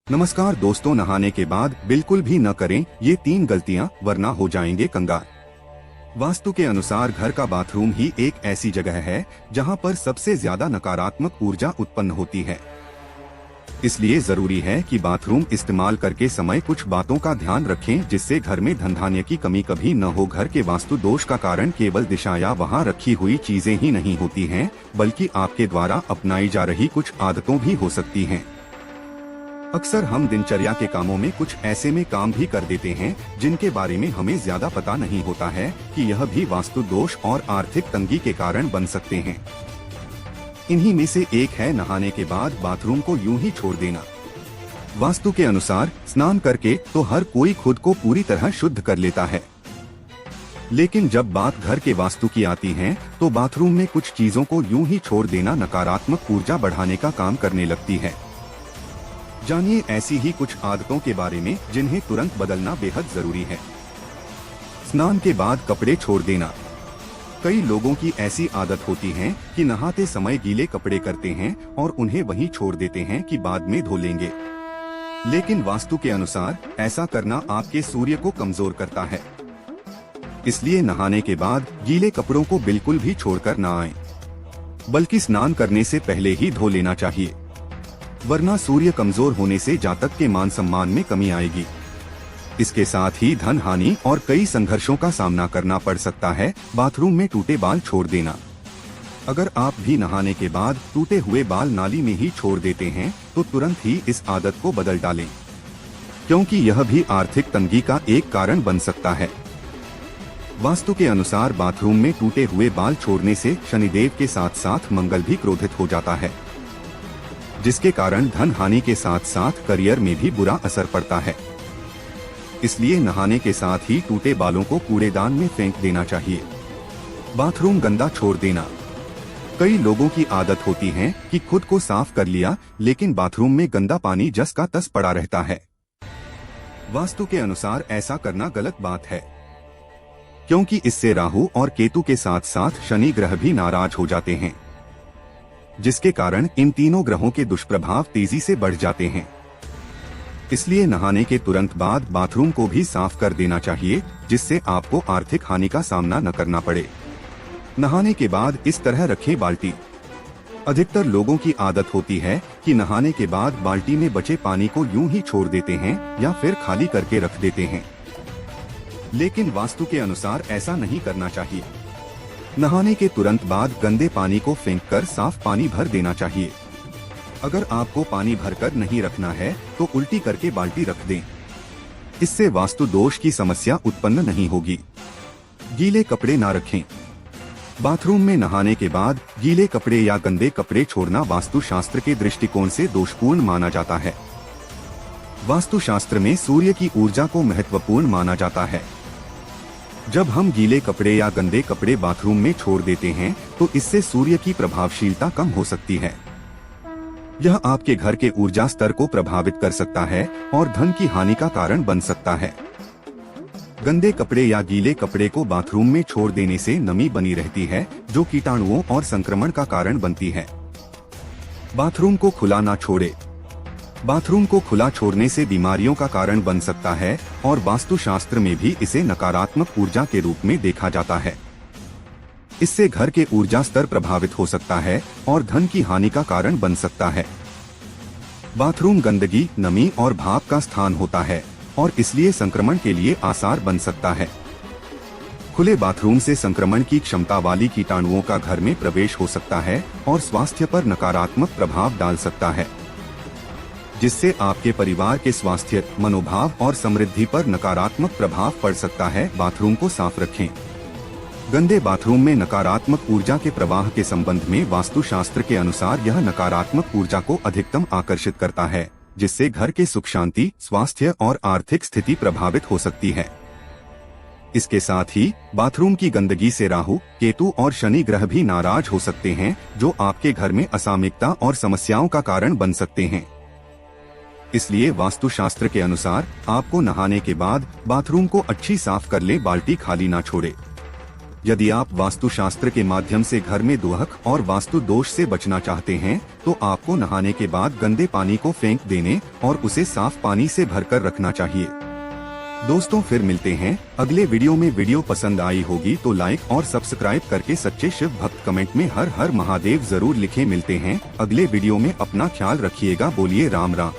नमस्कार दोस्तों, नहाने के बाद बिल्कुल भी न करें ये 3 गलतियां, वरना हो जाएंगे कंगाल। वास्तु के अनुसार घर का बाथरूम ही एक ऐसी जगह है जहां पर सबसे ज्यादा नकारात्मक ऊर्जा उत्पन्न होती है। इसलिए जरूरी है कि बाथरूम इस्तेमाल करके समय कुछ बातों का ध्यान रखें, जिससे घर में धन धान्य की कमी कभी न हो। घर के वास्तु दोष का कारण केवल दिशा या वहां रखी हुई चीजें ही नहीं होती हैं, बल्कि आपके द्वारा अपनाई जा रही कुछ आदतों भी हो सकती हैं। अक्सर हम दिनचर्या के कामों में कुछ ऐसे में काम भी कर देते हैं जिनके बारे में हमें ज्यादा पता नहीं होता है कि यह भी वास्तु दोष और आर्थिक तंगी के कारण बन सकते हैं। इन्हीं में से एक है नहाने के बाद बाथरूम को यूं ही छोड़ देना। वास्तु के अनुसार स्नान करके तो हर कोई खुद को पूरी तरह शुद्ध कर लेता है, लेकिन जब बात घर के वास्तु की आती है तो बाथरूम में कुछ चीजों को यूं ही छोड़ देना नकारात्मक ऊर्जा बढ़ाने का काम करने लगती है। जानिए ऐसी ही कुछ आदतों के बारे में जिन्हें तुरंत बदलना बेहद जरूरी है। स्नान के बाद कपड़े छोड़ देना। कई लोगों की ऐसी आदत होती है कि नहाते समय गीले कपड़े करते हैं और उन्हें वहीं छोड़ देते हैं कि बाद में धो लेंगे, लेकिन वास्तु के अनुसार ऐसा करना आपके सूर्य को कमजोर करता है। इसलिए नहाने के बाद गीले कपड़ों को बिल्कुल भी छोड़कर न आए, बल्कि स्नान करने से पहले ही धो लेना चाहिए, वरना सूर्य कमजोर होने से जातक के मान सम्मान में कमी आएगी। इसके साथ ही धन हानि और कई संघर्षों का सामना करना पड़ सकता है। बाथरूम में टूटे बाल छोड़ देना। अगर आप भी नहाने के बाद टूटे हुए बाल नाली में ही छोड़ देते हैं तो तुरंत ही इस आदत को बदल डालें, क्योंकि यह भी आर्थिक तंगी का एक कारण बन सकता है। वास्तु के अनुसार बाथरूम में टूटे हुए बाल छोड़ने से शनिदेव के साथ साथ मंगल भी क्रोधित हो जाता है, जिसके कारण धन हानि के साथ साथ करियर में भी बुरा असर पड़ता है। इसलिए नहाने के साथ ही टूटे बालों को कूड़ेदान में फेंक देना चाहिए। बाथरूम गंदा छोड़ देना। कई लोगों की आदत होती है कि खुद को साफ कर लिया, लेकिन बाथरूम में गंदा पानी जस का तस पड़ा रहता है। वास्तु के अनुसार ऐसा करना गलत बात है, क्योंकि इससे राहु और केतु के साथ साथ शनि ग्रह भी नाराज हो जाते हैं, जिसके कारण इन तीनों ग्रहों के दुष्प्रभाव तेजी से बढ़ जाते हैं। इसलिए नहाने के तुरंत बाद बाथरूम को भी साफ कर देना चाहिए, जिससे आपको आर्थिक हानि का सामना न करना पड़े। नहाने के बाद इस तरह रखें बाल्टी। अधिकतर लोगों की आदत होती है कि नहाने के बाद बाल्टी में बचे पानी को यूं ही छोड़ देते हैं या फिर खाली करके रख देते हैं, लेकिन वास्तु के अनुसार ऐसा नहीं करना चाहिए। नहाने के तुरंत बाद गंदे पानी को फेंककर साफ पानी भर देना चाहिए। अगर आपको पानी भरकर नहीं रखना है तो उल्टी करके बाल्टी रख दें। इससे वास्तु दोष की समस्या उत्पन्न नहीं होगी। गीले कपड़े ना रखें। बाथरूम में नहाने के बाद गीले कपड़े या गंदे कपड़े छोड़ना वास्तु शास्त्र के दृष्टिकोण से दोषपूर्ण माना जाता है। वास्तु शास्त्र में सूर्य की ऊर्जा को महत्वपूर्ण माना जाता है। जब हम गीले कपड़े या गंदे कपड़े बाथरूम में छोड़ देते हैं तो इससे सूर्य की प्रभावशीलता कम हो सकती है। यह आपके घर के ऊर्जा स्तर को प्रभावित कर सकता है और धन की हानि का कारण बन सकता है। गंदे कपड़े या गीले कपड़े को बाथरूम में छोड़ देने से नमी बनी रहती है, जो कीटाणुओं और संक्रमण का कारण बनती है। बाथरूम को खुला ना छोड़े। बाथरूम को खुला छोड़ने से बीमारियों का कारण बन सकता है और वास्तु शास्त्र में भी इसे नकारात्मक ऊर्जा के रूप में देखा जाता है। इससे घर के ऊर्जा स्तर प्रभावित हो सकता है और धन की हानि का कारण बन सकता है। बाथरूम गंदगी, नमी और भाप का स्थान होता है और इसलिए संक्रमण के लिए आसार बन सकता है। खुले बाथरूम से संक्रमण की क्षमता वाली कीटाणुओं का घर में प्रवेश हो सकता है और स्वास्थ्य पर नकारात्मक प्रभाव डाल सकता है, जिससे आपके परिवार के स्वास्थ्य, मनोभाव और समृद्धि पर नकारात्मक प्रभाव पड़ सकता है। बाथरूम को साफ रखें। गंदे बाथरूम में नकारात्मक ऊर्जा के प्रवाह के संबंध में वास्तु शास्त्र के अनुसार यह नकारात्मक ऊर्जा को अधिकतम आकर्षित करता है, जिससे घर के सुख शांति, स्वास्थ्य और आर्थिक स्थिति प्रभावित हो सकती है। इसके साथ ही बाथरूम की गंदगी से राहु, केतु और शनि ग्रह भी नाराज हो सकते हैं, जो आपके घर में असामयिकता और समस्याओं का कारण बन सकते हैं। इसलिए वास्तु शास्त्र के अनुसार आपको नहाने के बाद बाथरूम को अच्छी साफ कर ले, बाल्टी खाली ना छोड़े। यदि आप वास्तुशास्त्र के माध्यम से घर में दुहक और वास्तु दोष से बचना चाहते हैं, तो आपको नहाने के बाद गंदे पानी को फेंक देने और उसे साफ पानी से भरकर रखना चाहिए। दोस्तों, फिर मिलते हैं अगले वीडियो में। वीडियो पसंद आई होगी तो लाइक और सब्सक्राइब करके सच्चे शिव भक्त कमेंट में हर हर महादेव जरूर लिखें। मिलते हैं अगले वीडियो में। अपना ख्याल रखिएगा। बोलिए राम राम।